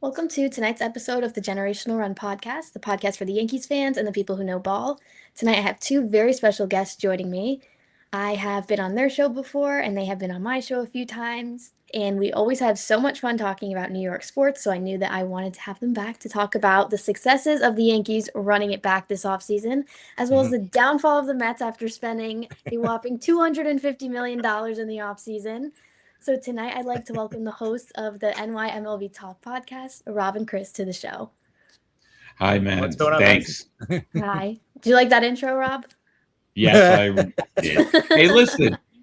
Welcome to tonight's episode of the Generational Run podcast, the podcast for the Yankees fans and the people who know ball. Tonight I have two very special guests joining me. I have been on their show before, and they have been on my show a few times, and we always have so much fun talking about New York sports, so I knew that I wanted to have them back to talk about the successes of the Yankees running it back this offseason, as well as the downfall of the Mets after spending a whopping $250 million in the offseason. So tonight I'd like to welcome the hosts of the NY Talk podcast, Rob and Chris, to the show. Hi, man. What's going on, Thanks. Hi. Do you like that intro, Rob? Yes, I did. Hey,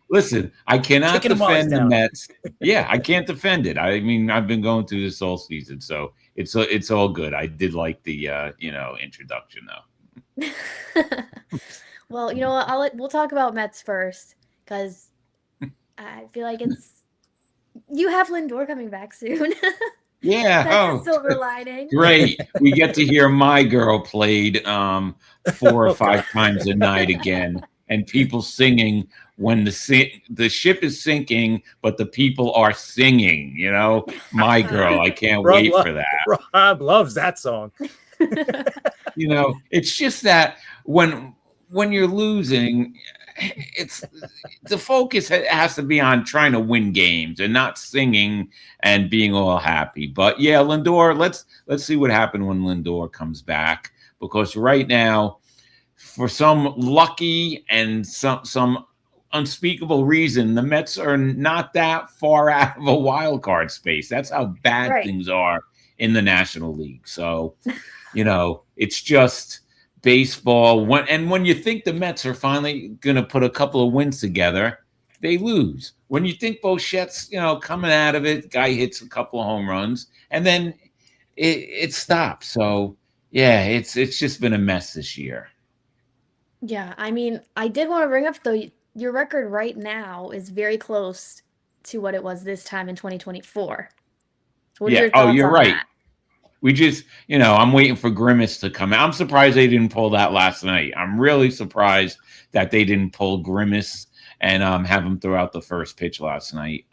listen. I cannot defend the Mets. Yeah, I can't defend it. I mean, I've been going through this all season, so it's all good. I did like the introduction though. Well, you know what? We'll talk about Mets first because I feel like you have Lindor coming back soon. Yeah. That's a silver lining. Great. We get to hear my girl played 4 or 5 times a night again, and people singing when the ship is sinking, but the people are singing. You know, my girl. I can't wait for that. Rob loves that song. You know, it's just that when you're losing, it's the focus has to be on trying to win games and not singing and being all happy. But yeah, Lindor, let's see what happened when Lindor comes back, because right now, for some lucky and some unspeakable reason, the Mets are not that far out of a wild card space. That's how bad things are in the National League. So, you know, it's just baseball. When you think the Mets are finally going to put a couple of wins together, they lose. When you think Bochette's, coming out of it, guy hits a couple of home runs, and then it stops. So, yeah, it's just been a mess this year. Yeah, I mean, I did want to bring up, though, your record right now is very close to what it was this time in 2024. What are your thoughts you're on right. that? We just, I'm waiting for Grimace to come out. I'm surprised they didn't pull that last night. I'm really surprised that they didn't pull Grimace and have him throw out the first pitch last night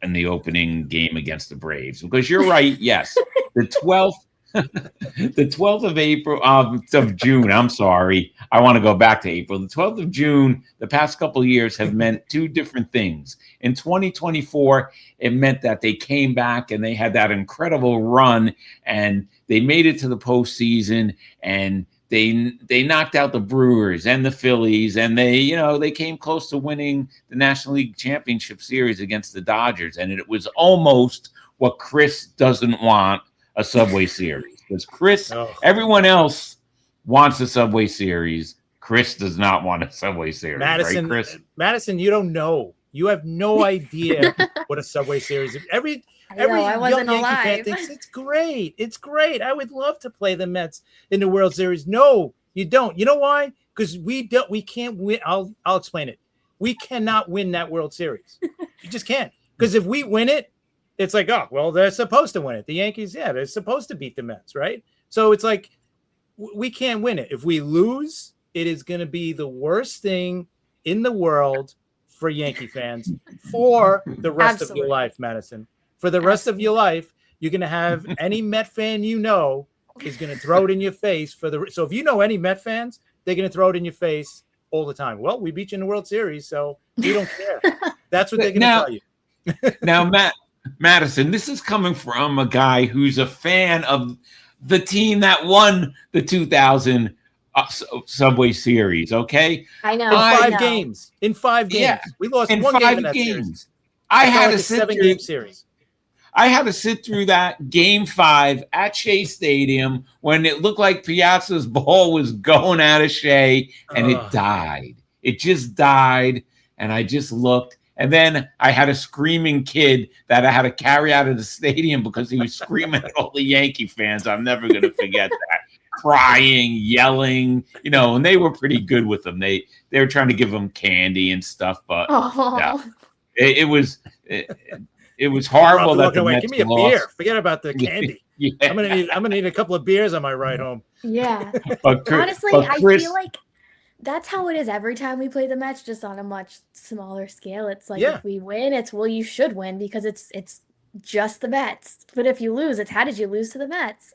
in the opening game against the Braves. Because you're right, yes, the 12th. The 12th of April of June. I'm sorry. I want to go back to April. The 12th of June, the past couple of years have meant two different things. In 2024, it meant that they came back and they had that incredible run and they made it to the postseason and they knocked out the Brewers and the Phillies and they came close to winning the National League Championship Series against the Dodgers. And it was almost what Chris doesn't want, a Subway Series, because Chris, everyone else wants a Subway Series. Chris does not want a Subway Series, right, Chris? Madison, you don't know. You have no idea what a Subway Series is. Every young Yankee fan thinks it's great. It's great. I would love to play the Mets in the World Series. No, you don't. You know why? Because we can't win. I'll explain it. We cannot win that World Series. You just can't. Because if we win it, it's like, oh, well, they're supposed to win it. The Yankees, they're supposed to beat the Mets, right? So it's like we can't win it. If we lose, it is going to be the worst thing in the world for Yankee fans for the rest of your life, Madison. For the rest of your life, you're going to have any Met fan is going to throw it in your face. So if you know any Met fans, they're going to throw it in your face all the time. Well, we beat you in the World Series, so we don't care. That's what they're going to tell you. Now, Madison, this is coming from a guy who's a fan of the team that won the 2000 Subway Series, okay? I know. In 5 games. Yeah, we lost in 1 5 game in that games. Series. I had to sit 7-game series. I had to sit through that Game 5 at Shea Stadium when it looked like Piazza's ball was going out of Shea, and it died. It just died, and I just looked. And then I had a screaming kid that I had to carry out of the stadium because he was screaming at all the Yankee fans. I'm never going to forget that. Crying, yelling, and they were pretty good with them. They were trying to give them candy and stuff, but it was horrible that the Mets give me a lost. Beer. Forget about the candy. Yeah. I'm gonna need a couple of beers on my ride home. Yeah. Honestly, I feel like that's how it is every time we play the Mets, just on a much smaller scale. It's like if we win, it's you should win because it's just the Mets. But if you lose, it's how did you lose to the Mets?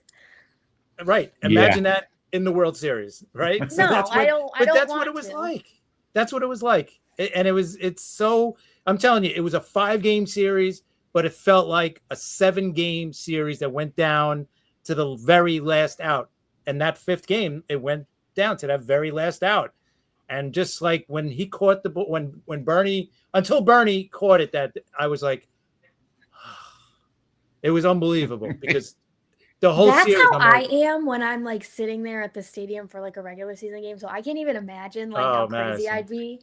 Right. Imagine that in the World Series, right? So No, I don't that's what want it was to. like. That's what it was like. And it's so, I'm telling you, it was a 5-game series, but it felt like a 7-game series that went down to the very last out. And that 5th game, it went down to that very last out. And just like when he caught the ball, when Bernie, until Bernie caught it, that I was like, it was unbelievable because the whole That's series, how I'm I like, am when I'm like sitting there at the stadium for like a regular season game. So I can't even imagine like how crazy Madison, I'd be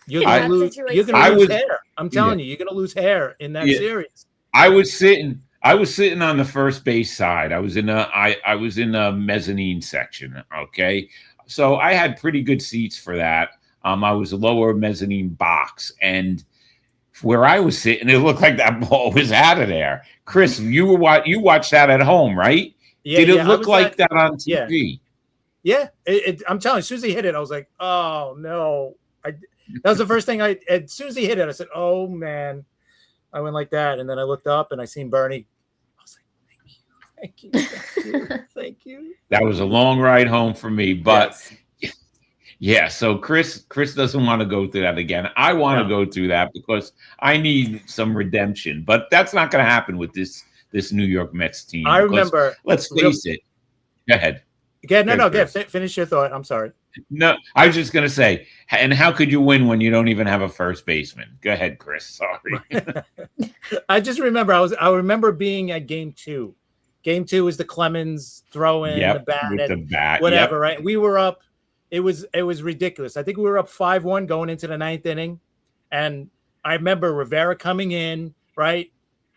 you're in gonna that lose. You're situation. gonna I lose was, hair. I'm yeah, telling you, you're gonna lose hair in that yeah. series. I was sitting on the first base side. I was in a mezzanine section. Okay. So I had pretty good seats for that. I was a lower mezzanine box, and where I was sitting, it looked like that ball was out of there. Chris, you watched that at home, right? Yeah, Did it yeah. I look was like at. that on Yeah, TV? yeah. I'm telling you, as soon as he hit it, I was like, oh no. That was the first thing as soon as he hit it, I said, oh man. I went like that, and then I looked up and I seen Bernie. I was like, thank you, thank you, thank you, thank you. That was a long ride home for me, but Yes. yeah. So Chris doesn't want to go through that again. I want to No. go through that because I need some redemption, but that's not going to happen with this New York Mets team I because remember let's real. face it. Go ahead. Again, Go ahead, no. Chris. Finish your thought. I'm sorry. No, I was just going to say, and how could you win when you don't even have a first baseman? Go ahead, Chris. Sorry. I just remember I remember being at game 2. Game 2 was the Clemens throwing the Yep, bat with at the bat. whatever, Yep. right? We were up. It was ridiculous. I think we were up 5-1 going into the 9th inning, and I remember Rivera coming in, right?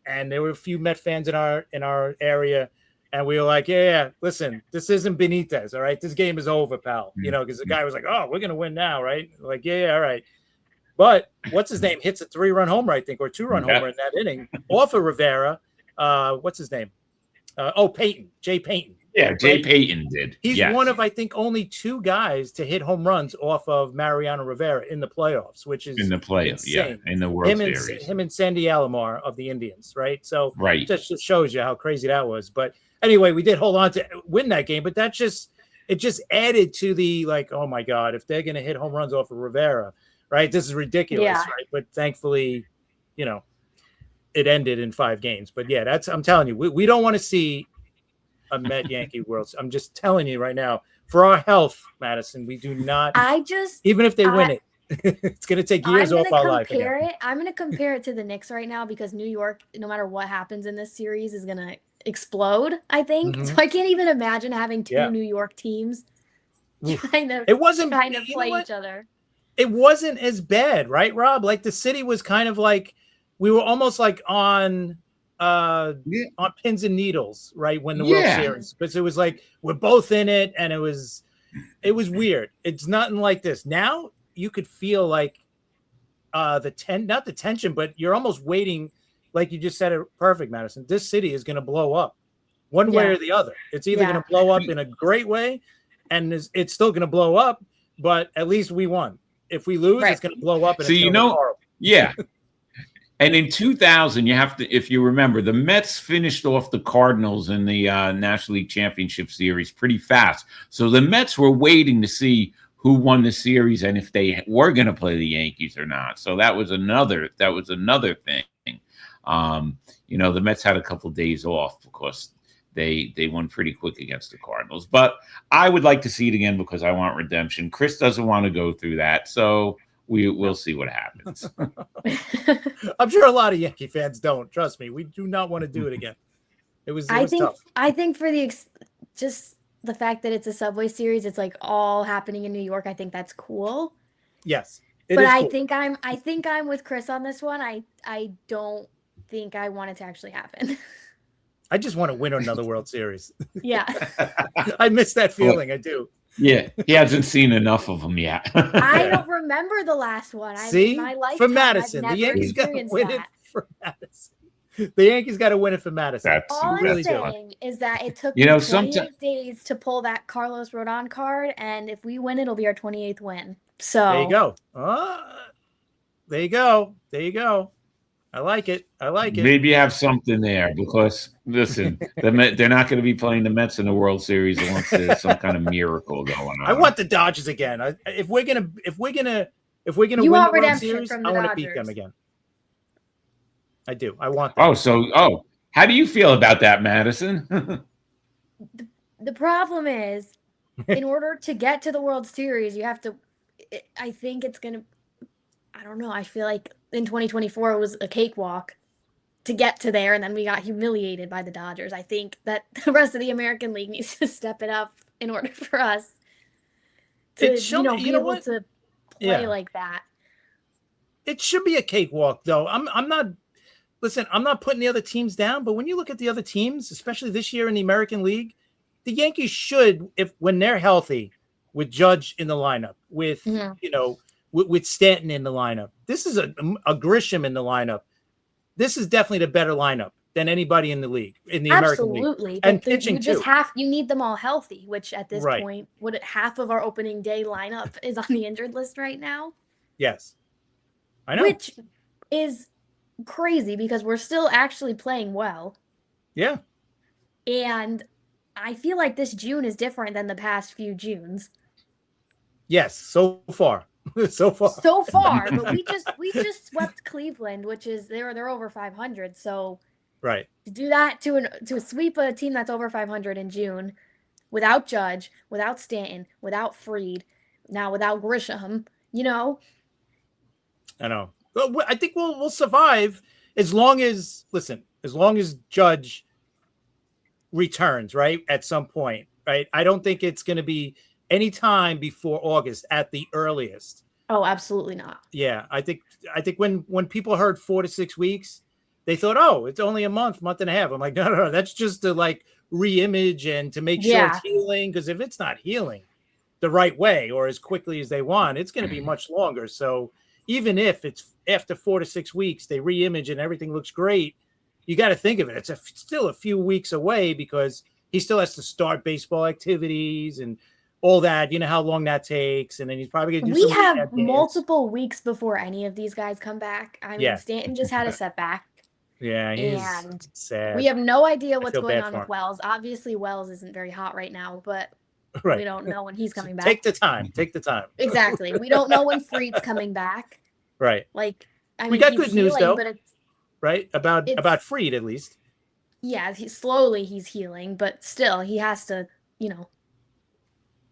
And there were a few Met fans in our area, and we were like, yeah, listen, this isn't Benitez, all right? This game is over, pal. You know, because the guy was like, oh, we're gonna win now, right? Like, yeah, all right. But what's his name hits a 3-run homer, I think, or 2-run homer in that inning off of Rivera. What's his name? Peyton, Jay Peyton. Yeah, Jay Right? Payton did. He's Yes. one of, I think, only 2 guys to hit home runs off of Mariano Rivera in the playoffs, which In is the playoffs, yeah, insane. in the World Series. Him and Sandy Alomar of the Indians, right? So Right. just shows you how crazy that was. But anyway, we did hold on to win that game, but it just added to the like, oh my God, if they're gonna hit home runs off of Rivera, right? This is ridiculous, Yeah. right? But thankfully, it ended in 5 games. But yeah, I'm telling you, we don't want to see a Met Yankee World. I'm just telling you right now, for our health, Madison, we do not. Even if they win it, it's going to take years off our life. I'm going to compare it to the Knicks right now because New York, no matter what happens in this series, is going to explode, I think. So I can't even imagine having 2 New York teams trying to play each other. It wasn't as bad, right, Rob? Like the city was kind of like, we were almost like on pins and needles, right? When the World Series, because it was like we're both in it, and it was weird. It's nothing like this. Now you could feel like not the tension, but you're almost waiting, like you just said it perfect, Madison. This city is going to blow up one way or the other. It's either going to blow up in a great way, and it's still going to blow up, but at least we won. If we lose, it's going to blow up. And so it's going to be horrible. Yeah. And in 2000, you have to, if you remember, the Mets finished off the Cardinals in the National League Championship Series pretty fast. So the Mets were waiting to see who won the series and if they were going to play the Yankees or not. So that was another thing. The Mets had a couple of days off because they won pretty quick against the Cardinals. But I would like to see it again because I want redemption. Chris doesn't want to go through that. So we'll see what happens. I'm sure a lot of Yankee fans don't. Trust me, we do not want to do it again. It was tough. I think for just the fact that it's a Subway Series, it's like all happening in New York. I think that's cool. Yes, but I think I'm with Chris on this one. I don't think I want it to actually happen. I just want to win another World Series. Yeah, I miss that feeling. I do. Yeah, he hasn't seen enough of them yet. I don't remember the last one. See, for Madison, the Yankees got to win it for Madison. The Yankees got to win it for Madison. All I'm saying is that it took me 28 days to pull that Carlos Rodon card, and if we win, it'll be our 28th win. So there you go. There you go. There you go. I like it. Maybe you have something there because listen, they're not going to be playing the Mets in the World Series unless there's some kind of miracle going on. I want the Dodgers again. If we're gonna win the World Series, I want to beat them again. I do. I want that. How do you feel about that, Madison? The problem is, in order to get to the World Series, you have to. I think it's gonna. I don't know. I feel like in 2024 it was a cakewalk to get to there, and then we got humiliated by the Dodgers. I think that the rest of the American League needs to step it up in order for us to be able to play like that. It should be a cakewalk, though. I'm not. Listen, I'm not putting the other teams down, but when you look at the other teams, especially this year in the American League, the Yankees should, when they're healthy, with Judge in the lineup, with with Stanton in the lineup. This is a Grisham in the lineup. This is definitely the better lineup than anybody in the league, in the American League. Absolutely. And pitching too. You need them all healthy, which at this point, half of our opening day lineup is on the injured list right now. Yes. I know. Which is crazy because we're still actually playing well. Yeah. And I feel like this June is different than the past few Junes. Yes, so far. But we just swept Cleveland, which is they're over 500. So right, to do that to sweep a team that's over 500 in June, without Judge, without Stanton, without Fried, now without Grisham, I know. Well, I think we'll survive as long as Judge returns, right, at some point, right? I don't think it's going to be any time before August at the earliest. Oh, absolutely not. Yeah, I think when people heard 4 to 6 weeks, they thought, oh, it's only a month and a half. I'm like, no, that's just to like re-image and to make sure it's healing. Because if it's not healing the right way or as quickly as they want, it's going to be much longer. So even if it's after 4 to 6 weeks, they re-image and everything looks great, you got to think of it. It's still a few weeks away because he still has to start baseball activities and all that. You know how long that takes, and then he's probably going to do. We have multiple weeks before any of these guys come back. I mean, Stanton just had a setback. Yeah, he's and sad. We have no idea what's going on with Wells. Obviously, Wells isn't very hot right now, but we don't know when he's coming back. Take the time. Exactly. We don't know when Fried's coming back. Right. Like, I mean, we got good news though. But it's right about Fried at least. Yeah, he's healing, but still he has to,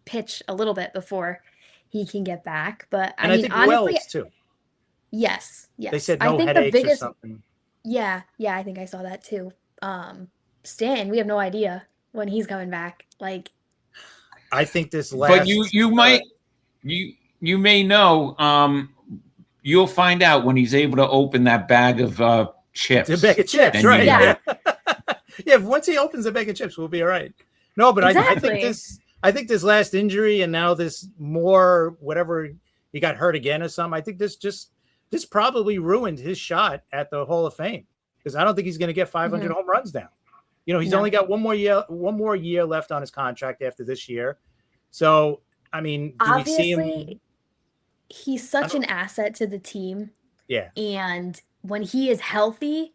pitch a little bit before he can get back. But I mean, think honestly, Wells too. Yes. They said no headaches or something. Yeah, I think I saw that too. Stan, we have no idea when he's coming back. Like, I think this last. But you may know. You'll find out when he's able to open that bag of chips. The bag of chips, right? Yeah. Once he opens the bag of chips, we'll be all right. No, but exactly. I think this last injury and now this more whatever he got hurt again or something. I think this probably ruined his shot at the Hall of Fame because I don't think he's going to get 500 home runs now. He's only got one more year left on his contract after this year. So I mean, do we see him? He's such an asset to the team. Yeah. And when he is healthy,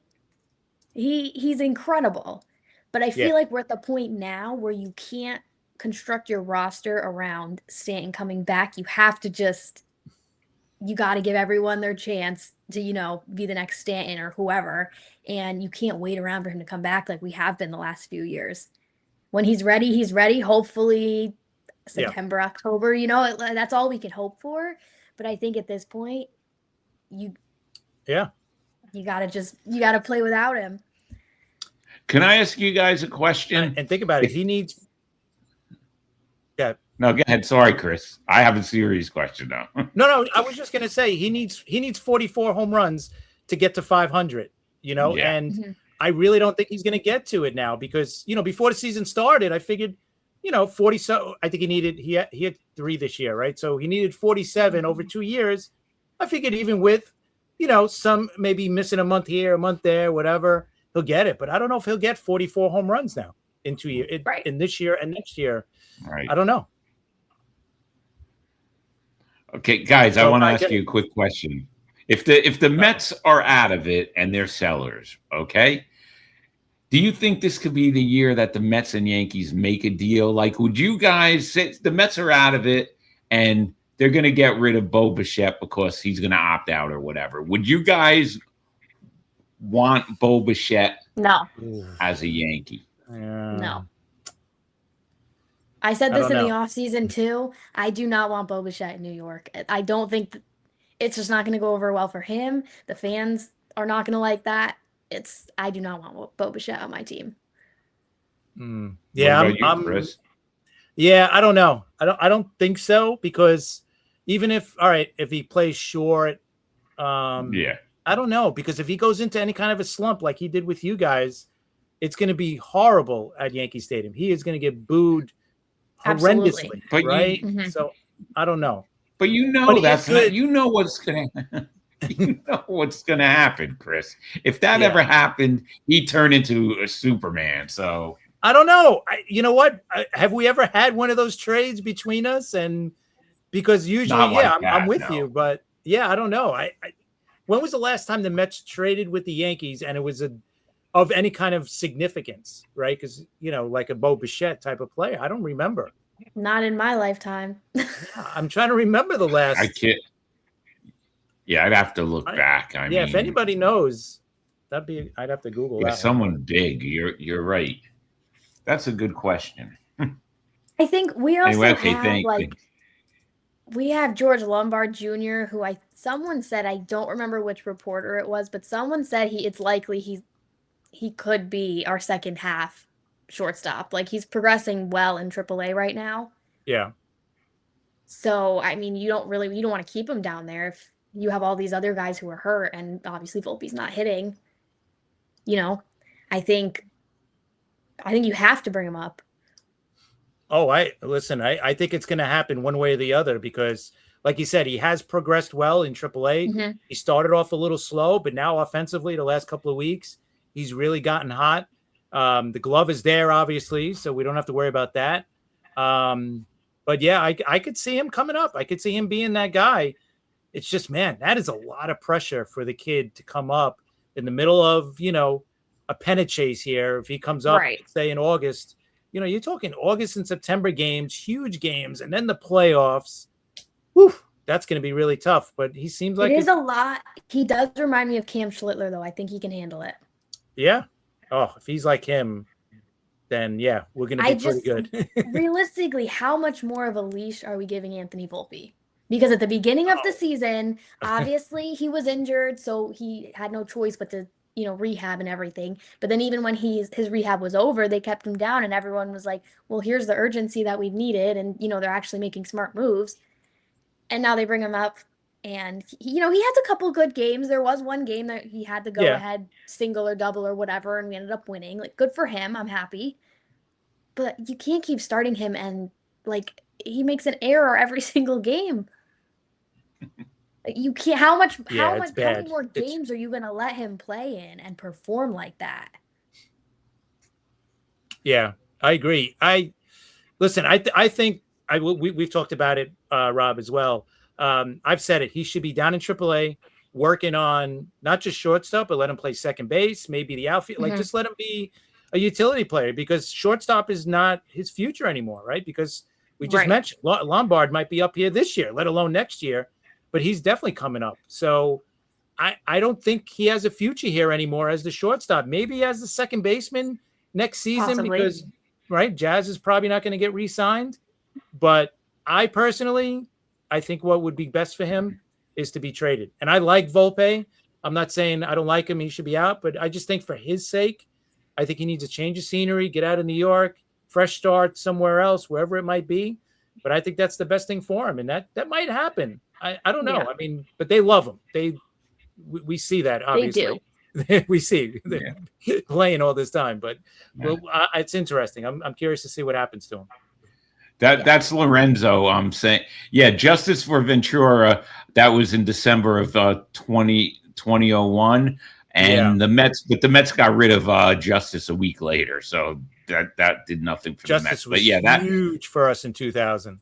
he's incredible. But I feel like we're at the point now where you can't construct your roster around Stanton coming back. You have to you got to give everyone their chance to, be the next Stanton or whoever. And you can't wait around for him to come back like we have been the last few years. When he's ready, he's ready. Hopefully September, October, that's all we can hope for. But I think at this point, you gotta play without him. Can I ask you guys a question? And think about it. He needs. Yeah. No, go ahead. Sorry, Chris. I have a serious question now. No. I was just gonna say he needs 44 home runs to get to 500. And I really don't think he's gonna get to it now because before the season started, I figured. 40. So I think he had 3 this year, right? So he needed 47 over 2 years. I figured even with, some maybe missing a month here, a month there, whatever, he'll get it. But I don't know if he'll get 44 home runs now in 2 years, in this year and next year. Right. I don't know. Okay, guys, I want to ask you a quick question. If the Mets are out of it and they're sellers, okay? Do you think this could be the year that the Mets and Yankees make a deal? Like, would you guys say the Mets are out of it and they're going to get rid of Bo Bichette because he's going to opt out or whatever? Would you guys want Bo Bichette as a Yankee? No. I said this in the offseason too. I do not want Bo Bichette in New York. I don't think it's just not going to go over well for him. The fans are not going to like that. I do not want Bo Bichette on my team. Yeah, Chris? Yeah, I don't know. I don't think so, because even if he plays short, I don't know, because if he goes into any kind of a slump like he did with you guys, it's going to be horrible at Yankee Stadium. He is going to get booed horrendously, right? So I don't know. But you know that's not, you know what's going to you know what's going to happen, Chris. If that ever happened, he'd turn into a Superman. So I don't know. You know what? Have we ever had one of those trades between us? And because usually, I'm with you, but I don't know. When was the last time the Mets traded with the Yankees and it was of any kind of significance, right? Because, like a Bo Bichette type of player, I don't remember. Not in my lifetime. I'm trying to remember the last. I can't. Yeah, I'd have to look back. I mean, if anybody knows, I'd have to Google that. Someone big. You're right. That's a good question. I think we also have we have George Lombard Jr., who someone said, I don't remember which reporter it was, but someone said it's likely he could be our second half shortstop. Like, he's progressing well in AAA right now. Yeah. So, I mean, you don't want to keep him down there if you have all these other guys who are hurt, and obviously Volpe's not hitting. I think you have to bring him up. Oh, I think it's going to happen one way or the other, because like you said, he has progressed well in AAA. He started off a little slow, but now offensively the last couple of weeks, he's really gotten hot. The glove is there, obviously, so we don't have to worry about that. But yeah, I could see him coming up. I could see him being that guy. It's just, man, that is a lot of pressure for the kid to come up in the middle of, a pennant chase here. If he comes up, say in August, you're talking August and September games, huge games, and then the playoffs. Whew, that's going to be really tough. But he seems like it is a lot. He does remind me of Cam Schlittler, though. I think he can handle it. Yeah. Oh, if he's like him, then we're going to be pretty good. Realistically, how much more of a leash are we giving Anthony Volpe? Because at the beginning of the season, obviously he was injured, so he had no choice but to, rehab and everything. But then even when his rehab was over, they kept him down, and everyone was like, well, here's the urgency that we've needed, and, they're actually making smart moves. And now they bring him up, and, he has a couple good games. There was one game that he had the go-ahead single or double or whatever, and we ended up winning. Like, good for him. I'm happy. But you can't keep starting him, and, he makes an error every single game. You can't. How many more games are you going to let him play in and perform like that? Yeah, I agree. I think we've talked about it, Rob, as well. I've said it. He should be down in AAA, working on not just shortstop, but let him play second base, maybe the outfield. Like, just let him be a utility player, because shortstop is not his future anymore, right? Because we just mentioned Lombard might be up here this year, let alone next year, but he's definitely coming up. So I don't think he has a future here anymore as the shortstop. Maybe as the second baseman next season, because Jazz is probably not going to get re-signed. But I think what would be best for him is to be traded. And I like Volpe. I'm not saying I don't like him, he should be out, but I just think for his sake, I think he needs a change of scenery, get out of New York, fresh start somewhere else, wherever it might be. But I think that's the best thing for him. And that might happen. I don't know. Yeah. I mean, but they love him. We see that, obviously. They do. We see they're playing all this time. But it's interesting. I'm curious to see what happens to him. That's Lorenzo. I'm saying, justice for Ventura. That was in December of 2001. And the Mets got rid of Justice a week later. So that did nothing for Justice the Mets. But that was huge for us in 2000.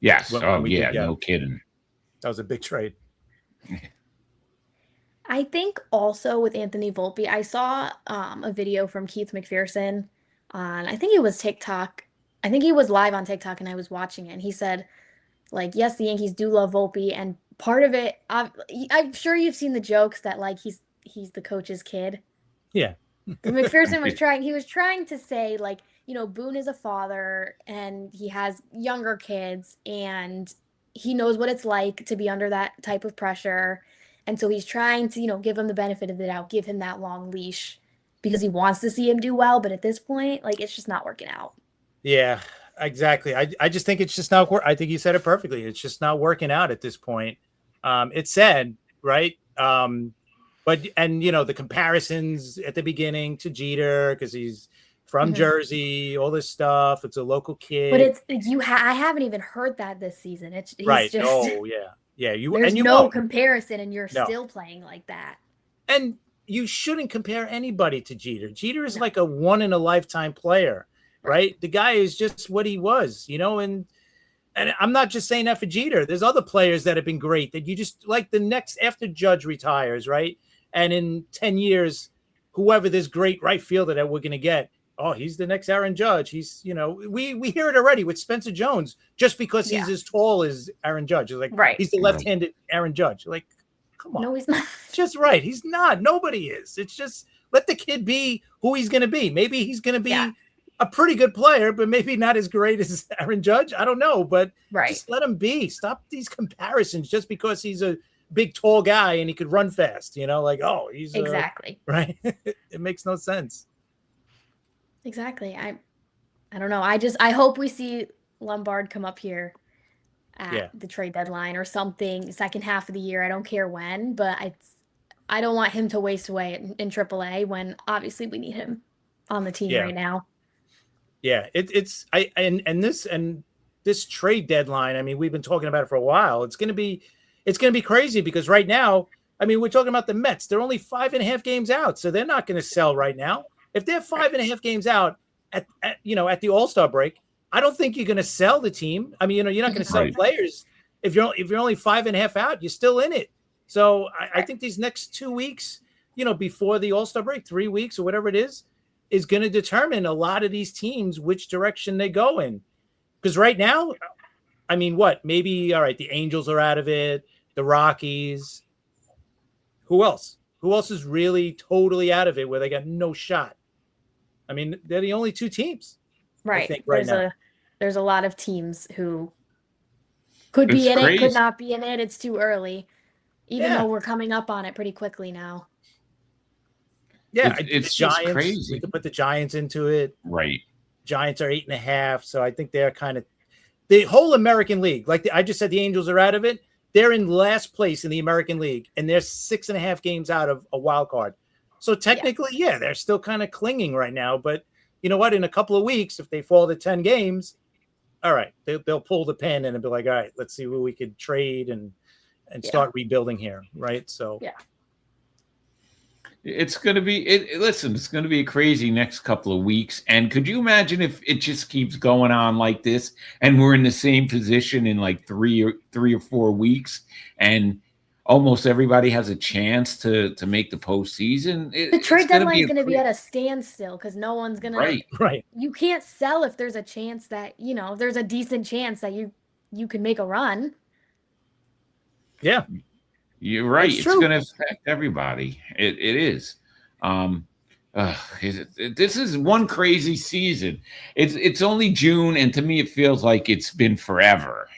Yes. No kidding. That was a big trade. I think also with Anthony Volpe, I saw a video from Keith McPherson on, I think it was TikTok. I think he was live on TikTok and I was watching it. And he said, like, yes, the Yankees do love Volpe, and part of it, I'm sure you've seen the jokes that like he's the coach's kid. Yeah. McPherson was trying, he was trying to say, like, Boone is a father and he has younger kids and he knows what it's like to be under that type of pressure. And so he's trying to, give him the benefit of the doubt, give him that long leash because he wants to see him do well. But at this point, like, it's just not working out. Yeah, exactly. I just think it's just not I think you said it perfectly. It's just not working out at this point. It's sad, right? But the comparisons at the beginning to Jeter because he's from Jersey, all this stuff. It's a local kid. But I haven't even heard that this season. He's right. Just, oh yeah. There's no comparison, and you're still playing like that. And you shouldn't compare anybody to Jeter. Jeter is like a one in a lifetime player, right? The guy is just what he was, and I'm not just saying that for Jeter. There's other players that have been great that you just like the next after Judge retires, right? And in 10 years, whoever this great right fielder that we're going to get, oh, he's the next Aaron Judge. He's, we hear it already with Spencer Jones, just because he's as tall as Aaron Judge. It's like, he's the left-handed Aaron Judge. Like, come on. No, he's not. Just right. He's not. Nobody is. It's just let the kid be who he's going to be. Maybe he's going to be a pretty good player, but maybe not as great as Aaron Judge. I don't know, but just let him be. Stop these comparisons just because he's a big, tall guy and he could run fast, like, oh, he's exactly right. It makes no sense. Exactly. I don't know. I hope we see Lombard come up here at the trade deadline or something, second half of the year. I don't care when, but I don't want him to waste away in AAA when obviously we need him on the team right now. Yeah, this trade deadline, I mean, we've been talking about it for a while. It's gonna be crazy because right now, I mean, we're talking about the Mets. They're only 5.5 games out, so they're not gonna sell right now. If they're 5.5 games out at the All-Star break, I don't think you're going to sell the team. I mean, you're not going to sell players if you're only 5.5 out. You're still in it. So I think these next 2 weeks, before the All-Star break, 3 weeks or whatever it is going to determine a lot of these teams which direction they go in. Because right now, I mean, maybe all right, the Angels are out of it, the Rockies. Who else? Who else is really totally out of it where they got no shot? I mean, they're the only two teams. Right. I think now. There's a lot of teams who could be in it, could not be in it. It's too early, even though we're coming up on it pretty quickly now. Yeah, it's just Giants. crazy. We could put the Giants into it. Right. Giants are 8.5, so I think they're kind of the whole American League. Like I just said, the Angels are out of it. They're in last place in the American League, and they're 6.5 games out of a wild card. So technically, they're still kind of clinging right now. But you know what? In a couple of weeks, if they fall to 10 games, all right, they'll pull the pen and be like, all right, let's see who we could trade and start rebuilding here, right? So it's going to be listen, it's going to be a crazy next couple of weeks. And could you imagine if it just keeps going on like this and we're in the same position in like 3 or 4 weeks and almost everybody has a chance to make the postseason? The trade deadline is going to be at a standstill because no one's going to. Right. You can't sell if there's a chance that there's a decent chance that you can make a run. Yeah, you're right. It's going to affect everybody. It is. This is one crazy season. It's only June, and to me, it feels like it's been forever.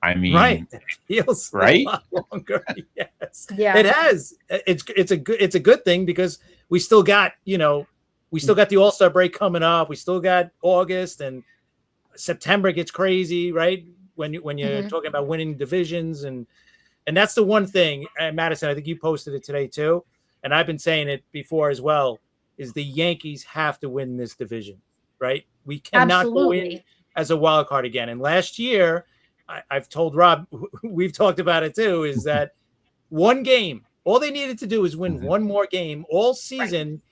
I mean, it feels a lot longer. Yes, it has. It's a good thing because we still got the All-Star break coming up. We still got August and September gets crazy, right? When you're talking about winning divisions and that's the one thing, Madison. I think you posted it today too, and I've been saying it before as well. Is the Yankees have to win this division, right? We cannot go in as a wild card again. And last year, I've told Rob, we've talked about it too, is that one game, all they needed to do is win one more game all season,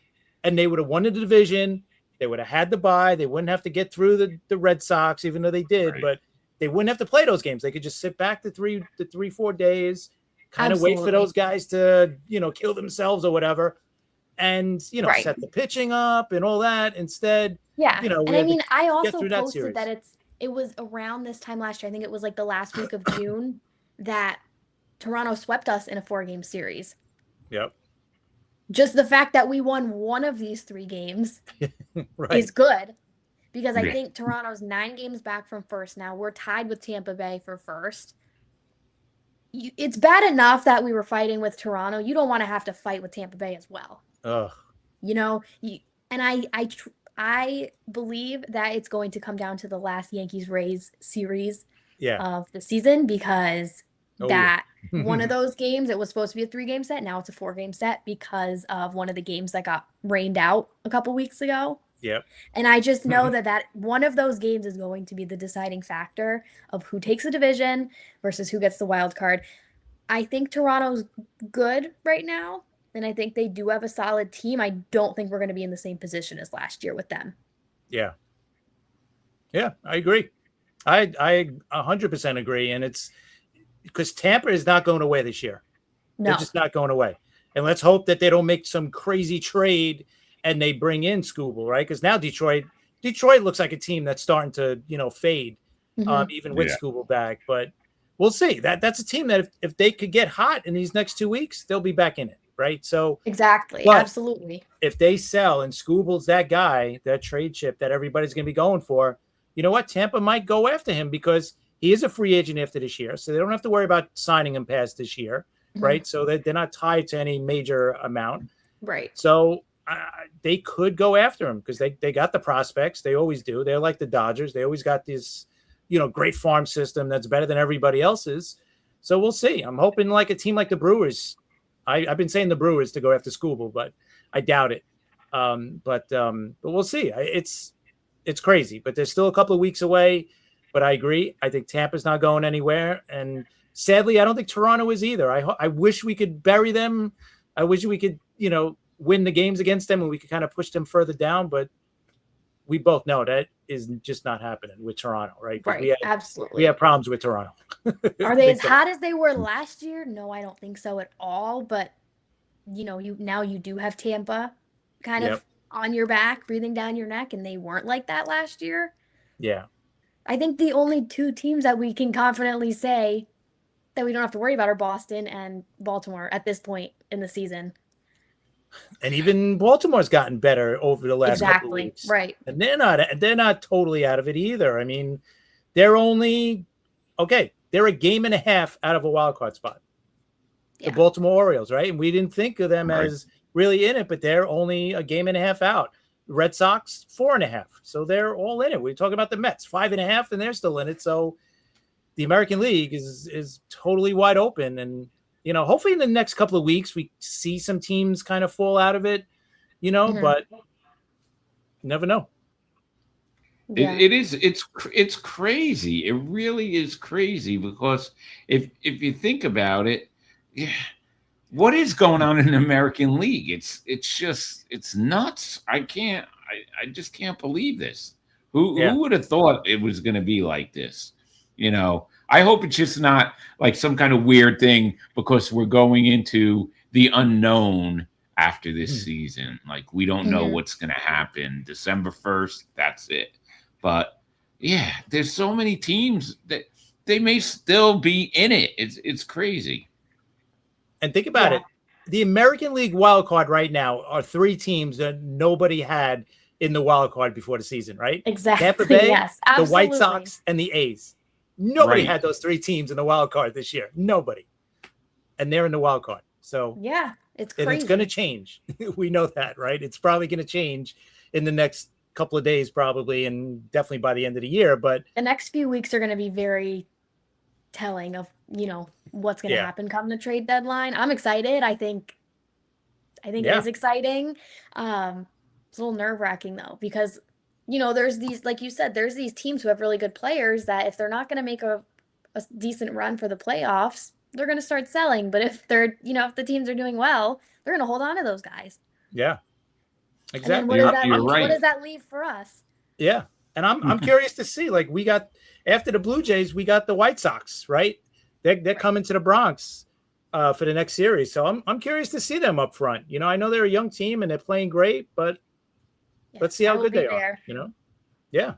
and they would have won the division. They would have had the bye. They wouldn't have to get through the Red Sox, even though they did, but they wouldn't have to play those games. They could just sit back the 3-4 days, kind of wait for those guys to, kill themselves or whatever. And, set the pitching up and all that instead. Yeah. And I mean, I also posted that it was around this time last year. I think it was like the last week of June that Toronto swept us in a 4-game series. Yep. Just the fact that we won one of these 3 games is good, because I think Toronto's 9 games back from first now. We're tied with Tampa Bay for first. It's bad enough that we were fighting with Toronto. You don't want to have to fight with Tampa Bay as well. Ugh. And I believe that it's going to come down to the last Yankees-Rays series of the season, because one of those games, it was supposed to be a 3-game set. Now it's a 4-game set because of one of the games that got rained out a couple weeks ago. Yep. And I just know that one of those games is going to be the deciding factor of who takes the division versus who gets the wild card. I think Toronto's good right now, and I think they do have a solid team. I don't think we're going to be in the same position as last year with them. Yeah. Yeah, I agree. I 100% agree. And it's because Tampa is not going away this year. No. They're just not going away. And let's hope that they don't make some crazy trade and they bring in Skubal, right? Because now Detroit looks like a team that's starting to, fade, even with Skubal back. But we'll see. That's a team that if they could get hot in these next 2 weeks, they'll be back in it, right? So exactly, absolutely. If they sell and Skubal's that guy, that trade chip that everybody's going to be going for, you know what? Tampa might go after him because he is a free agent after this year, so they don't have to worry about signing him past this year, right? So they're not tied to any major amount, right? So they could go after him because they got the prospects. They always do. They're like the Dodgers. They always got this, great farm system that's better than everybody else's. So we'll see. I'm hoping like a team like the Brewers. I've been saying the Brewers to go after Skubal, but I doubt it. But we'll see. It's crazy, but there's still a couple of weeks away. But I agree. I think Tampa's not going anywhere, and sadly, I don't think Toronto is either. I wish we could bury them. I wish we could, win the games against them and we could kind of push them further down. But we both know that is just not happening with Toronto, right? Right. Absolutely. We have problems with Toronto. Are they as hot as they were last year? No, I don't think so at all. But you do have Tampa kind of on your back, breathing down your neck, and they weren't like that last year. Yeah. I think the only 2 teams that we can confidently say that we don't have to worry about are Boston and Baltimore at this point in the season. And even Baltimore's gotten better over the last couple of weeks. Right. And they're not totally out of it either. I mean, they're only they're a game and a half out of a wild card spot. Yeah. The Baltimore Orioles, right? And we didn't think of them as really in it, but they're only a game and a half out. Red Sox 4.5, so they're all in it. We're talking about the Mets 5.5, and they're still in it. So the American League is totally wide open, and hopefully in the next couple of weeks we see some teams kind of fall out of it, but you never know. Yeah. It's crazy. It really is crazy because if you think about it, what is going on in the American League? It's nuts. I just can't believe this. Who would have thought it was going to be like this? I hope it's just not like some kind of weird thing because we're going into the unknown after this season. Like we don't know what's going to happen. December 1st, that's it. But yeah, there's so many teams that they may still be in it. It's crazy. And think about it. The American League wild card right now are 3 teams that nobody had in the wild card before the season, right? Exactly. Tampa Bay, yes, the White Sox, and the A's. Nobody had those 3 teams in the wild card this year. Nobody. And they're in the wild card. So yeah, it's crazy. And it's going to change. We know that, right? It's probably going to change in the next couple of days, probably, and definitely by the end of the year. But the next few weeks are going to be very telling of what's going to happen come the trade deadline. I'm excited. I think it is exciting. It's a little nerve-wracking though, because there's these, like you said, there's these teams who have really good players that if they're not going to make a decent run for the playoffs, they're going to start selling. But if they're if the teams are doing well, they're going to hold on to those guys. Yeah, exactly. What does that leave for us? Yeah. And I'm curious to see, like we got after the Blue Jays, we got the White Sox, right? They're coming to the Bronx. for the next series. So I'm curious to see them up front. I know they're a young team and they're playing great, but let's see how good they are. Yeah.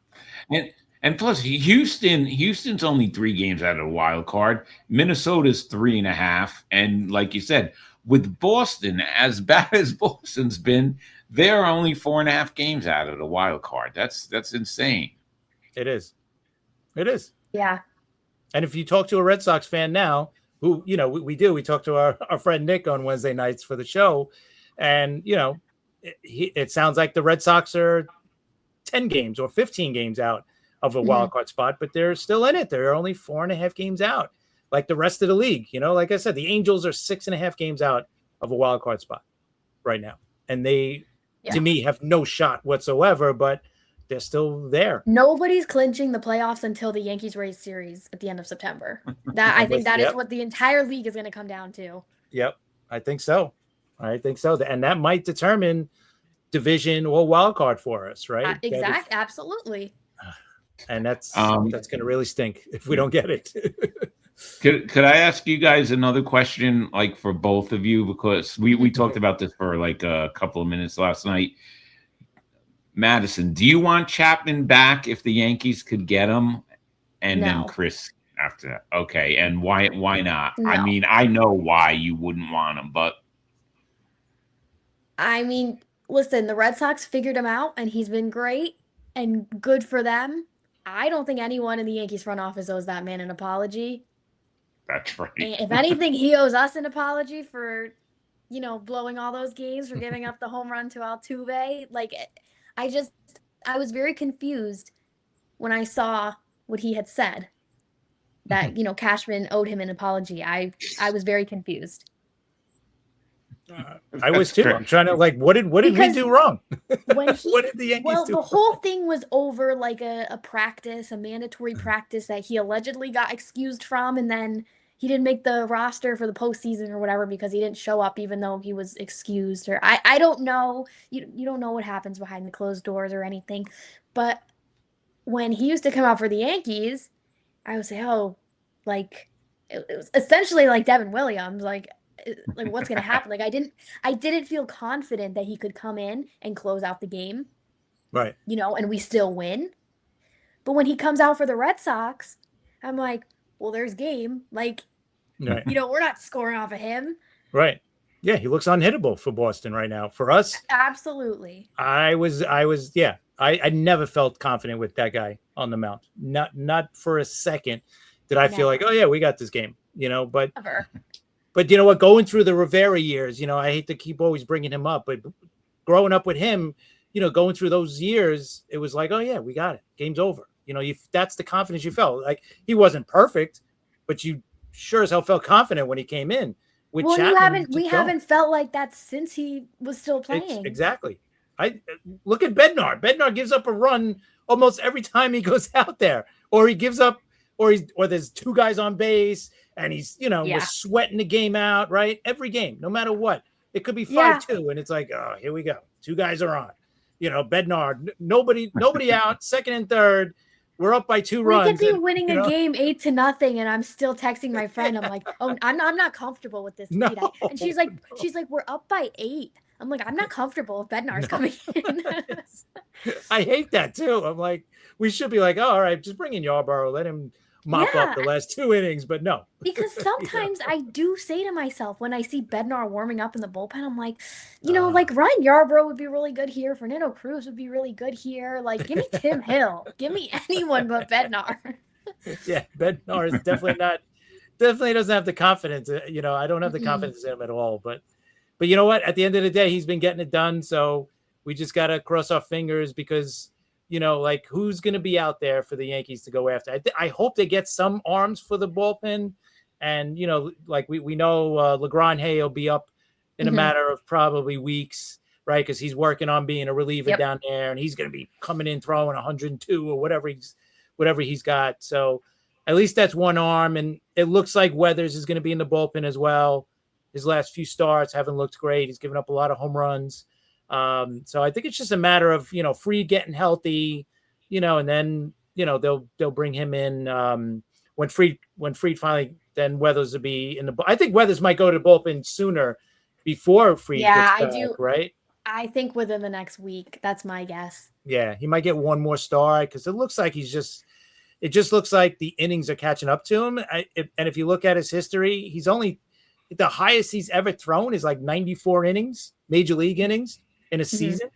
And plus, Houston's only 3 games out of the wild card. Minnesota's 3.5, and like you said, with Boston, as bad as Boston's been, they're only 4.5 games out of the wild card. That's insane. It is. Yeah. And if you talk to a Red Sox fan now, who we talk to our friend Nick on Wednesday nights for the show, and it sounds like the Red Sox are 10 games or 15 games out of a wild card spot, but they're still in it. They're only 4.5 games out, like the rest of the league. Like I said, the Angels are 6.5 games out of a wild card spot right now, and they, to me, have no shot whatsoever. But they're still there. Nobody's clinching the playoffs until the Yankees-Rays series at the end of September. I think that is what the entire league is going to come down to. Yep, I think so. And that might determine division or wild card for us, right? Exactly, absolutely. And that's going to really stink if we don't get it. Could I ask you guys another question, like for both of you, because we talked about this for like a couple of minutes last night. Madison, do you want Chapman back if the Yankees could get him? And No. Then Chris after that. Okay, and why not? No. I mean, I know why you wouldn't want him, but I mean, listen, the Red Sox figured him out, and he's been great and good for them. I don't think anyone in the Yankees front office owes that man an apology. That's right. And if anything, he owes us an apology for, blowing all those games, for giving up the home run to Altuve. Like, I was very confused when I saw what he had said, that, Cashman owed him an apology. I was very confused. I was too. I'm trying to what did we do wrong? What did the Yankees do? Well, the whole thing was over like a practice, a mandatory practice that he allegedly got excused from, and then he didn't make the roster for the postseason or whatever because he didn't show up even though he was excused. Or I don't know. You don't know what happens behind the closed doors or anything. But when he used to come out for the Yankees, I would say, oh, like it was essentially like Devin Williams, like what's going to happen? Like I didn't feel confident that he could come in and close out the game. Right. And we still win. But when he comes out for the Red Sox, I'm like, well, there's game. Like, right. We're not scoring off of him. Right. Yeah, he looks unhittable for Boston right now. For us, absolutely. I never felt confident with that guy on the mound. Not for a second did I feel like, oh yeah, we got this game. But Never. But you know what? Going through the Rivera years, I hate to keep always bringing him up, but growing up with him, going through those years, it was like, oh yeah, we got it. Game's over. That's the confidence you felt. Like he wasn't perfect, but you sure as hell felt confident when he came in. With Chapman, we haven't felt like that since he was still playing. Exactly. I look at Bednar. Bednar gives up a run almost every time he goes out there, or he gives up, or there's 2 guys on base. And he's, we're sweating the game out, right? Every game, no matter what. It could be 5-2, and it's like, oh, here we go. 2 guys are on. Bednar, nobody out, second and third. We're up by 2 runs. We could be winning a game 8-0, and I'm still texting my friend. I'm like, oh, I'm not comfortable with this. No. And she's like, we're up by 8. I'm like, I'm not comfortable if Bednar's coming in. I hate that too. I'm like, we should be like, oh, all right, just bring in Yarborough, let him mop up the last 2 innings, but no. Because sometimes I do say to myself when I see Bednar warming up in the bullpen, I'm like, like Ryan Yarbrough would be really good here. Fernando Cruz would be really good here. Like, give me Tim Hill. Give me anyone but Bednar. Yeah, Bednar is definitely doesn't have the confidence. I don't have the confidence in him at all. But you know what? At the end of the day, he's been getting it done. So we just got to cross our fingers because who's going to be out there for the Yankees to go after? I hope they get some arms for the bullpen. And, we know LaGrange will be up in a matter of probably weeks, right? Because he's working on being a reliever down there, and he's going to be coming in throwing 102 or whatever he's got. So at least that's one arm. And it looks like Weathers is going to be in the bullpen as well. His last few starts haven't looked great. He's given up a lot of home runs. So I think it's just a matter of, Fried getting healthy, and then, they'll bring him in when Fried finally then Weathers will be in the. I think Weathers might go to the bullpen sooner before Fried gets back, right? I think within the next week. That's my guess. Yeah, he might get one more start because it looks like it just looks like the innings are catching up to him. And if you look at his history, he's only the highest he's ever thrown is like 94 innings, major league innings in a season.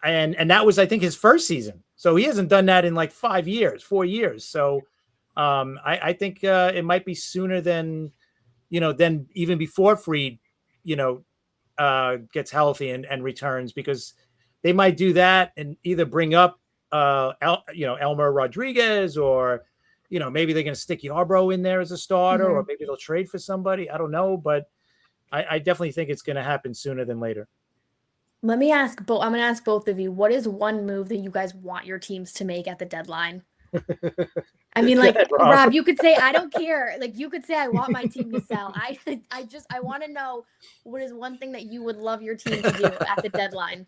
And that was, I think, his first season. So he hasn't done that in like 4 years. So I think it might be sooner than even before Fried, gets healthy and returns, because they might do that and either bring up Elmer Rodriguez, or maybe they're going to stick Yarbrough in there as a starter, or maybe they'll trade for somebody. I don't know, but I definitely think it's going to happen sooner than later. I'm going to ask both of you, what is one move that you guys want your teams to make at the deadline? I mean, like, Rob, you could say, I don't care. Like, you could say, I want my team to sell. I want to know, what is one thing that you would love your team to do at the deadline?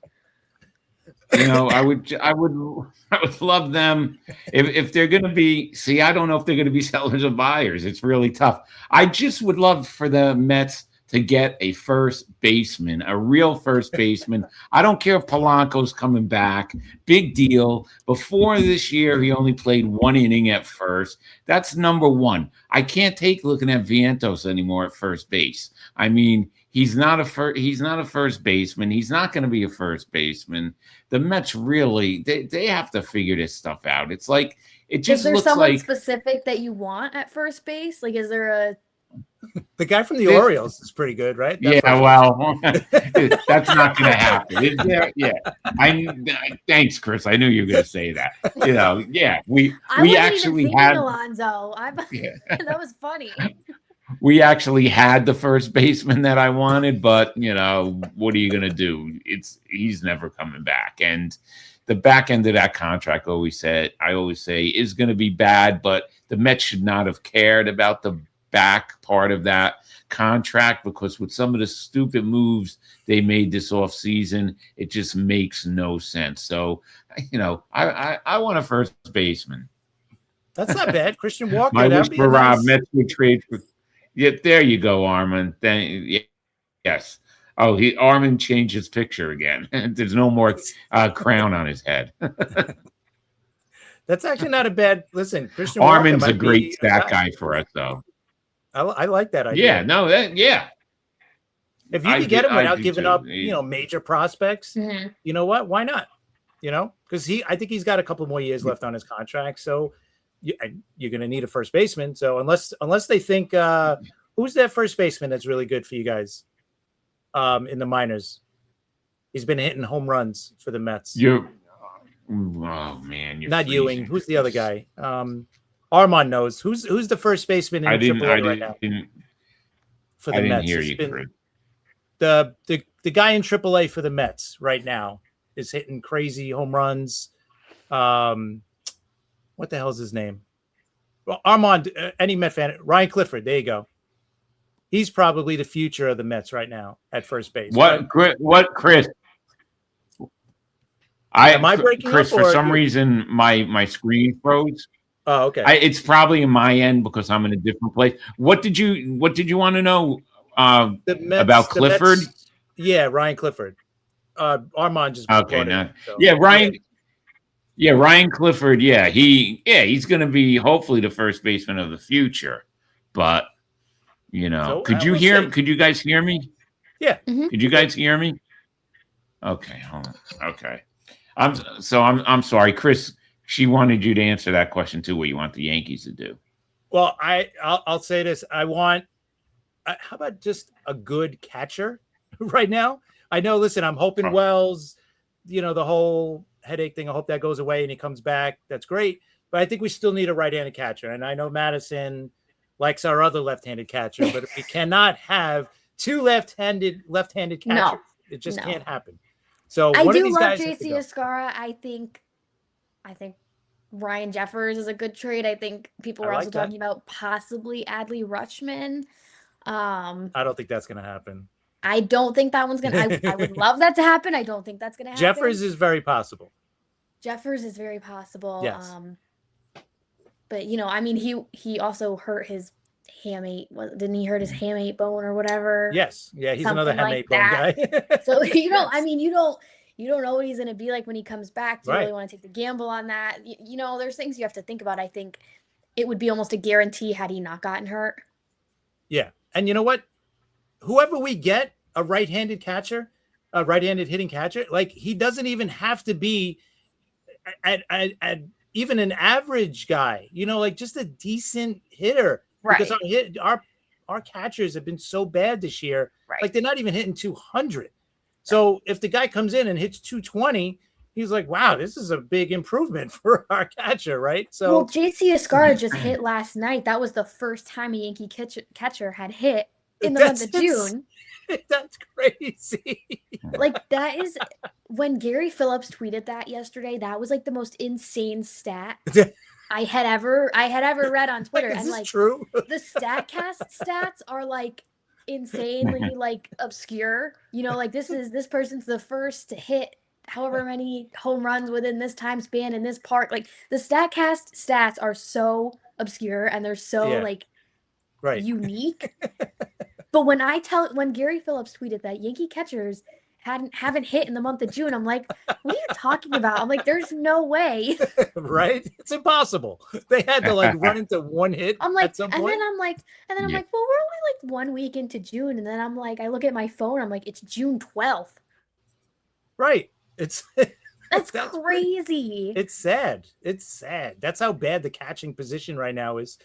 I would love them if they're going to be. See, I don't know if they're going to be sellers or buyers. It's really tough. I just would love for the Mets to get a first baseman, a real first baseman. I don't care if Polanco's coming back. Big deal. Before this year, he only played 1 inning at first. That's number one. I can't take looking at Vientos anymore at first base. I mean, he's not a first baseman. He's not going to be a first baseman. The Mets really, they have to figure this stuff out. It's like, it just looks like. Is there someone specific that you want at first base? Like, is there the guy from the Orioles is pretty good, right? That's well, that's not going to happen. Yeah. Thanks, Chris. I knew you were going to say that. We actually had Alonso. That was funny. We actually had the first baseman that I wanted, but what are you going to do? He's never coming back, and the back end of that contract, I always say, is going to be bad. But the Mets should not have cared about the back part of that contract, because with some of the stupid moves they made this offseason, it just makes no sense. So, I want a first baseman. That's not bad. Christian Walker. My wish for Rob, Mets would trade for. Yeah, there you go, Armin. Yes. Oh, Armin changed his picture again. There's no more crown on his head. That's actually not a bad. Listen, Christian Armin's a great stat guy for us, though. I like that idea. Yeah, no, yeah. If you can get him without giving up, major prospects, you know what? Why not? Because I think he's got a couple more years left on his contract. So you're going to need a first baseman. So unless they think, who's that first baseman that's really good for you guys in the minors? He's been hitting home runs for the Mets. Oh man, you're not Ewing. Who's the other guy? Armand knows who's the first baseman in AAA right now for the Mets. Hear you, Chris. The guy in AAA for the Mets right now is hitting crazy home runs. What the hell is his name? Well, Armand, any Met fan, Ryan Clifford. There you go. He's probably the future of the Mets right now at first base. What, Chris? Am I breaking Chris, up, for some reason, my screen froze. Oh, okay. It's probably in my end because I'm in a different place. What did you want to know about Clifford? Yeah, Ryan Clifford. Armand just Ryan. Yeah, Ryan Clifford. Yeah, he's going to be hopefully the first baseman of the future. But could you hear him? Could you guys hear me? Yeah. Mm-hmm. Could you guys hear me? Okay. Hold on. Okay. I'm sorry, Chris. She wanted you to answer that question too. What you want the Yankees to do? Well, I'll say this. I want. How about just a good catcher right now? I know. Listen, I'm hoping Wells. The whole headache thing. I hope that goes away and he comes back. That's great. But I think we still need a right-handed catcher. And I know Madison likes our other left-handed catcher, but we cannot have two left-handed catchers. It just can't happen. So I do love JC Escara. I think Ryan Jeffers is a good trade. I think people are also talking about possibly Adley Rutschman. I don't think that's going to happen. I don't think that one's going to. I would love that to happen. I don't think that's going to happen. Jeffers is very possible. Yes. But I mean, he also hurt his hamate. Didn't he hurt his hamate bone or whatever? Yes. Yeah, he's Something another like hamate bone guy. So you don't. Yes. I mean, you don't know what he's going to be like when he comes back. Do you really want to take the gamble on that? There's things you have to think about. I think it would be almost a guarantee had he not gotten hurt. Yeah. And you know what? Whoever we get, a right-handed catcher, a right-handed hitting catcher, like he doesn't even have to be at even an average guy, like just a decent hitter. Right. Because our catchers have been so bad this year. Right. Like they're not even hitting 200. So if the guy comes in and hits 220, he's like, wow, this is a big improvement for our catcher, right? So, well, JC Escarra just hit last night. That was the first time a Yankee catcher had hit in the month of June. That's crazy. Like that is when Gary Phillips tweeted that yesterday. That was like the most insane stat I had ever read on Twitter. Is and this like true? The StatCast stats are like insanely like obscure. Like this person's the first to hit however many home runs within this time span in this park. Like the StatCast stats are so obscure and they're so unique. But when Gary Phillips tweeted that Yankee catchers haven't hit in the month of June, I'm like, what are you talking about? I'm like, there's no way. Right? It's impossible. They had to like run into one hit. I'm like, at some point. I'm like, well, we're only like 1 week into June, and then I'm like, I look at my phone, I'm like, it's June 12th. Right. That's crazy. It's sad. It's sad. That's how bad the catching position right now is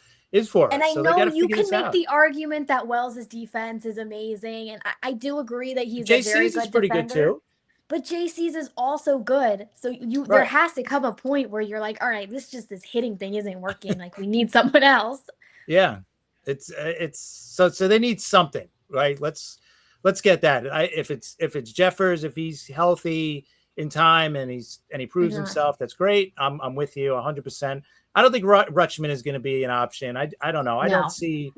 for us. And I know you can make the argument that Wells' defense is amazing, and I do agree that he's a very good pretty defender, good too. But JC's is also good. So there has to come a point where you're like, all right, this hitting thing isn't working. Like we need someone else. Yeah, it's so they need something, right? Let's get that. If it's Jeffers, if he's healthy in time and he proves himself, that's great. I'm with you 100%. I don't think Rutschman is going to be an option. I don't know. I don't see.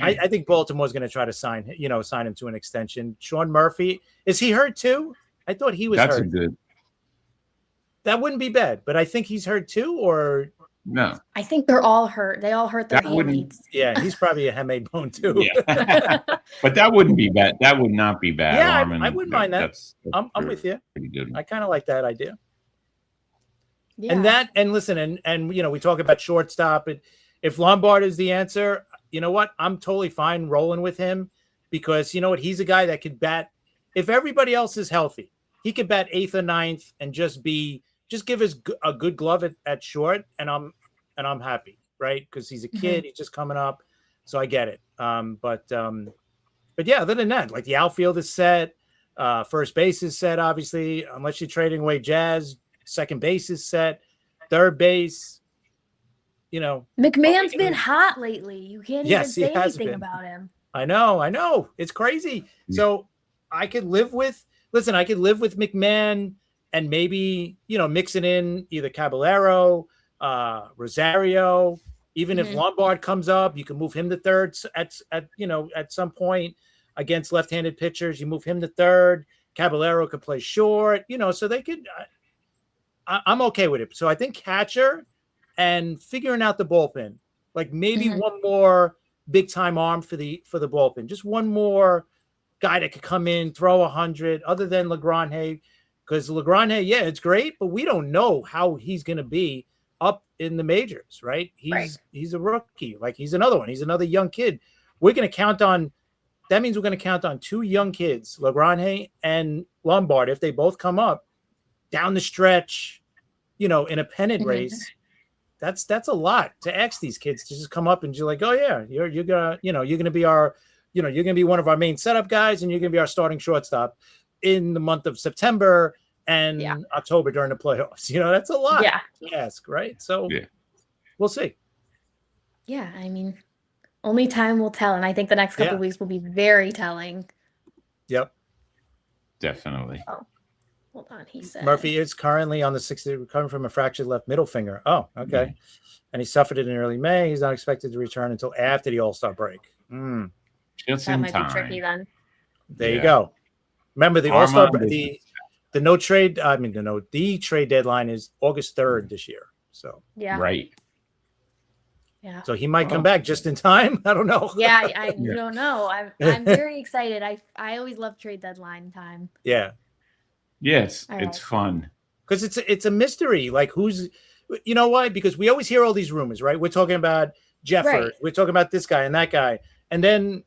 I think Baltimore's going to try to sign him to an extension. Sean Murphy, is he hurt too? I thought he was hurt. That wouldn't be bad, but I think he's hurt too, or no? I think they're all hurt. They all hurt their hamates. Yeah, he's probably a hamate bone too. Yeah. But that wouldn't be bad. That would not be bad. Yeah, I wouldn't mind that. I'm with you. Pretty good. I kind of like that idea. Yeah. And listen, and we talk about shortstop. If Lombard is the answer, you know what? I'm totally fine rolling with him because you know what? He's a guy that could bat. If everybody else is healthy, he could bat 8th or 9th and just give us a good glove at short, and I'm happy, right? Because he's a kid, he's just coming up, so I get it. But yeah, other than that, like the outfield is set, first base is set, obviously, unless you're trading away Jazz. Second base is set, third base. McMahon's been hot lately. You can't even say anything about him. I know. It's crazy. Yeah. So I could live with McMahon and maybe, mixing in either Caballero, Rosario, even if Lombard comes up, you can move him to third at some point against left-handed pitchers. You move him to third. Caballero could play short, so they could. I'm okay with it. So I think catcher and figuring out the bullpen, like maybe one more big time arm for the bullpen, just one more guy that could come in, throw 100 other than LeGrand, because LeGrand, it's great, but we don't know how he's going to be up in the majors, right? He's a rookie. Like he's another one. He's another young kid. That means we're going to count on two young kids, LeGrand and Lombard, if they both come up down the stretch, in a pennant race. That's a lot to ask these kids to just come up and just like, oh yeah, you're gonna be our, you're gonna be one of our main setup guys, and you're gonna be our starting shortstop in the month of September and October during the playoffs. That's a lot to ask, right? So we'll see. Yeah, I mean, only time will tell, and I think the next couple of weeks will be very telling. Yep, definitely. Oh. Hold on, he said. Murphy is currently on the 60th, recovering from a fractured left middle finger. Oh, okay. And he suffered it in early May. He's not expected to return until after the All-Star break. Just that in might time. be tricky then. There you go. Remember the All-Star, the no trade. The trade deadline is August 3rd this year. So right. Yeah. So he might come back just in time. I don't know. Yeah, I don't know. I'm very excited. I always love trade deadline time. Yeah. Yes, All it's right. fun. Because it's a mystery. Like who's, you know why? Because we always hear all these rumors, right? We're talking about Jeffers, Right. we're talking about this guy and that guy, and then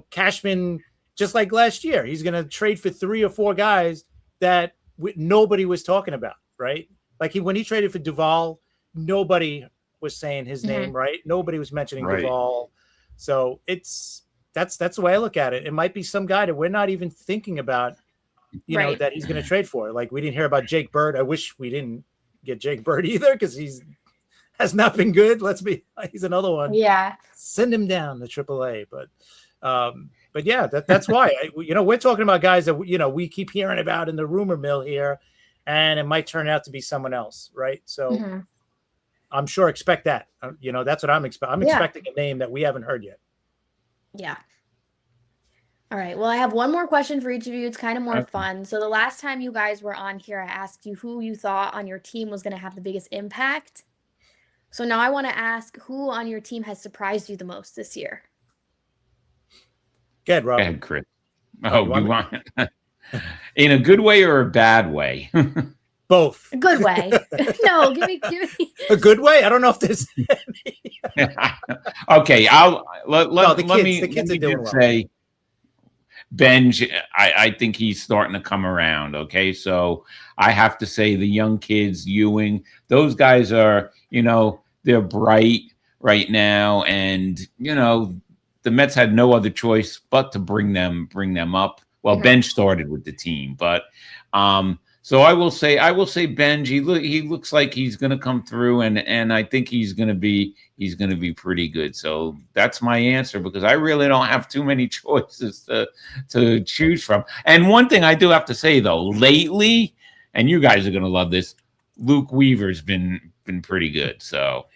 Cashman, just like last year, he's going to trade for 3 or 4 guys that nobody was talking about, right? Like when he traded for Duvall, nobody was saying his name, right? Nobody was mentioning Right. Duvall. So that's the way I look at it. It might be some guy that we're not even thinking about, Right. that he's going to trade for. Like we didn't hear about Jake Bird. I wish we didn't get Jake Bird either because has not been good. He's another one. Yeah. Send him down to AAA. But yeah, that's why we're talking about guys that we keep hearing about in the rumor mill here, and it might turn out to be someone else, right? So I'm sure expect that. That's what I'm expecting. I'm expecting a name that we haven't heard yet. Yeah. All right. Well, I have one more question for each of you. It's kind of more Okay. fun. So the last time you guys were on here, I asked you who you thought on your team was going to have the biggest impact. So now I want to ask who on your team has surprised you the most this year? Go ahead, Rob. Go ahead, Chris. Oh, you you want in a good way or a bad way? Both. A good way. No, give me a good way. I don't know if there's any. Okay, let me just say Benj, I think he's starting to come around. Okay, so I have to say the young kids, Ewing, those guys are, they're bright right now, and the Mets had no other choice but to bring them up. Well, Benj started with the team, but so I will say Benj. He looks like he's going to come through, and I think he's going to be pretty good. So that's my answer because I really don't have too many choices to choose from. And one thing I do have to say though, lately, and you guys are going to love this, Luke Weaver's been pretty good. So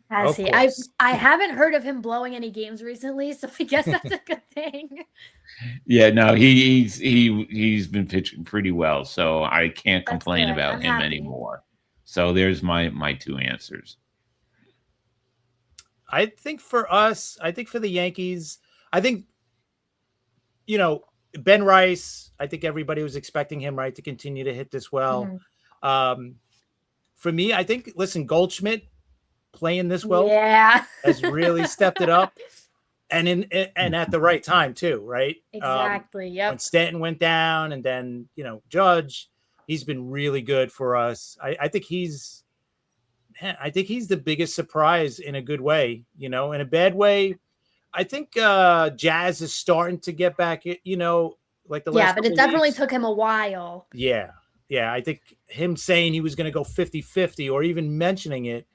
has he? I haven't heard of him blowing any games recently, so I guess that's a good thing. Yeah, no, he's been pitching pretty well, so I can't complain about him anymore. So there's my 2 answers. I think for us, I think for the Yankees, I think Ben Rice, I think everybody was expecting him, right, to continue to hit this well. For me, I think Goldschmidt playing this well has really stepped it up. And at the right time too, right? Exactly. Yep. When Stanton went down, and then Judge, he's been really good for us. I think he's the biggest surprise in a good way. In a bad way, I think Jazz is starting to get back. Like the last. But it definitely took him a while. Yeah. I think him saying he was going to go 50-50 or even mentioning it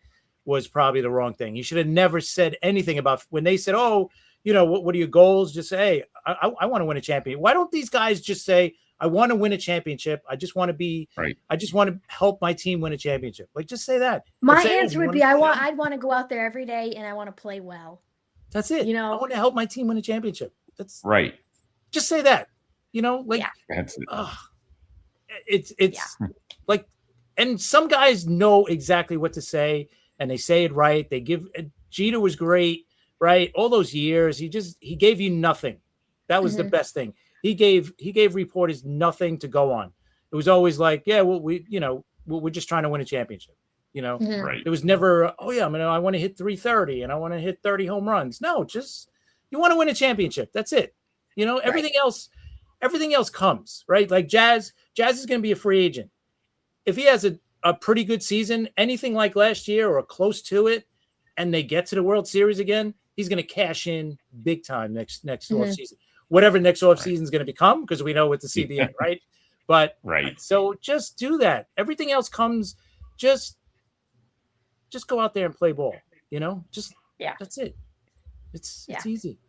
was probably the wrong thing. He should have never said anything about when they said, "Oh, what are your goals?" Just say, "Hey, I want to win a championship." Why don't these guys just say, "I want to win a championship. I just want to be right. I just want to help my team win a championship." Like, just say that. My answer would be, I'd want to go out there every day and I want to play well. That's it. I want to help my team win a championship. That's right. Just say that. That's it. It's like, and some guys know exactly what to say. And they say it right. They give Jeter was great, right? All those years, he gave you nothing. That was the best thing. He gave reporters nothing to go on. It was always like, yeah, well, we're just trying to win a championship. Right. It was never, oh yeah, I want to hit 330 and I want to hit 30 home runs. No, just you want to win a championship. That's it. Everything else comes, right? Like Jazz is going to be a free agent. If he has a pretty good season, anything like last year or close to it, and they get to the World Series again, he's going to cash in big time next off season, whatever next off season is going to become, because we know with the CBA, right? But so just do that. Everything else comes. Just go out there and play ball. That's it. It's easy.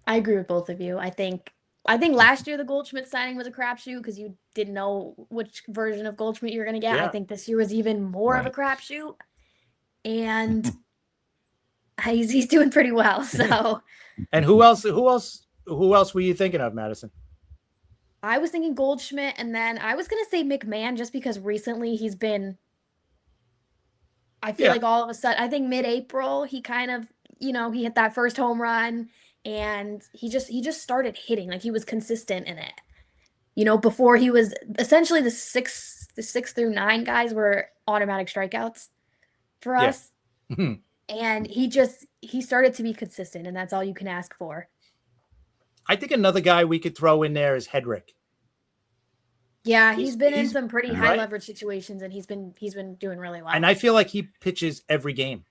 I agree with both of you. I think last year the Goldschmidt signing was a crapshoot because you didn't know which version of Goldschmidt you were going to get. I think this year was even more of a crapshoot, and he's doing pretty well. So, and who else were you thinking of, Madison? I was thinking Goldschmidt, and then I was going to say McMahon just because recently he's been. I feel like all of a sudden, I think mid-April, he kind of he hit that first home run and he just started hitting. Like he was consistent in it. Before he was essentially the six through nine guys were automatic strikeouts for Yeah. us. And he started to be consistent, and that's all you can ask for. I think another guy we could throw in there is Hedrick. Yeah, he's been in some pretty high right? leverage situations, and he's been doing really well. And I feel like he pitches every game.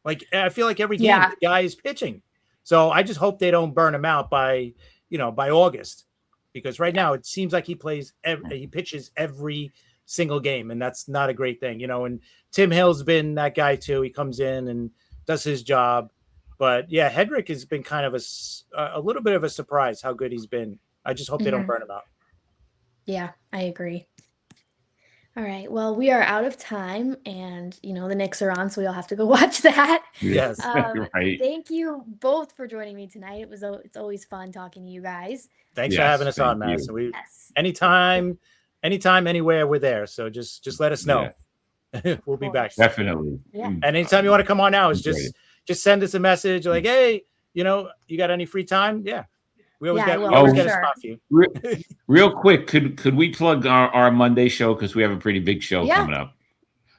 Like I feel like every game the guy is pitching. So I just hope they don't burn him out by August, because right now it seems like he pitches every single game, and that's not a great thing. And Tim Hill's been that guy too. He comes in and does his job. But yeah, Hedrick has been kind of a little bit of a surprise how good he's been. I just hope they don't burn him out. Yeah, I agree. All right. Well, we are out of time, and the Knicks are on, so we all have to go watch that. Yes. Right. Thank you both for joining me tonight. It's always fun talking to you guys. Thanks for having us on, Matt. So anytime, anywhere, we're there. So just let us know. Yeah. We'll be back. Definitely. Yeah. And anytime you want to come on now, is just send us a message like, hey, you got any free time? Yeah. We always get a spot for you. Real quick, could we plug our Monday show, because we have a pretty big show coming up?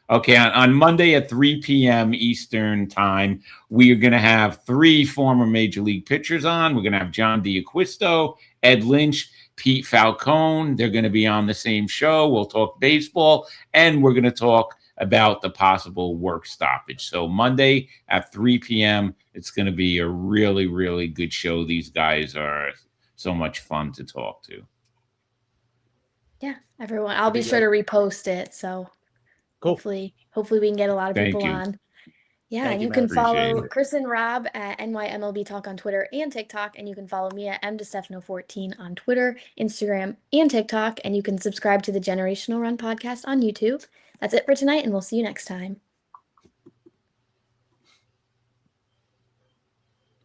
Okay, on Monday at 3 p.m. Eastern time, we are going to have 3 former Major League pitchers on. We're going to have John D'Acquisto, Ed Lynch, Pete Falcone. They're going to be on the same show. We'll talk baseball, and we're going to talk about the possible work stoppage. So Monday at 3 p.m., it's going to be a really, really good show. These guys are so much fun to talk to. Yeah, everyone. I'll be sure to repost it. So cool. Hopefully we can get a lot of people on. Yeah, and you can follow Chris and Rob at NYMLB Talk on Twitter and TikTok, and you can follow me at mdestefano14 on Twitter, Instagram, and TikTok, and you can subscribe to the Generational Run podcast on YouTube. That's it for tonight, and we'll see you next time.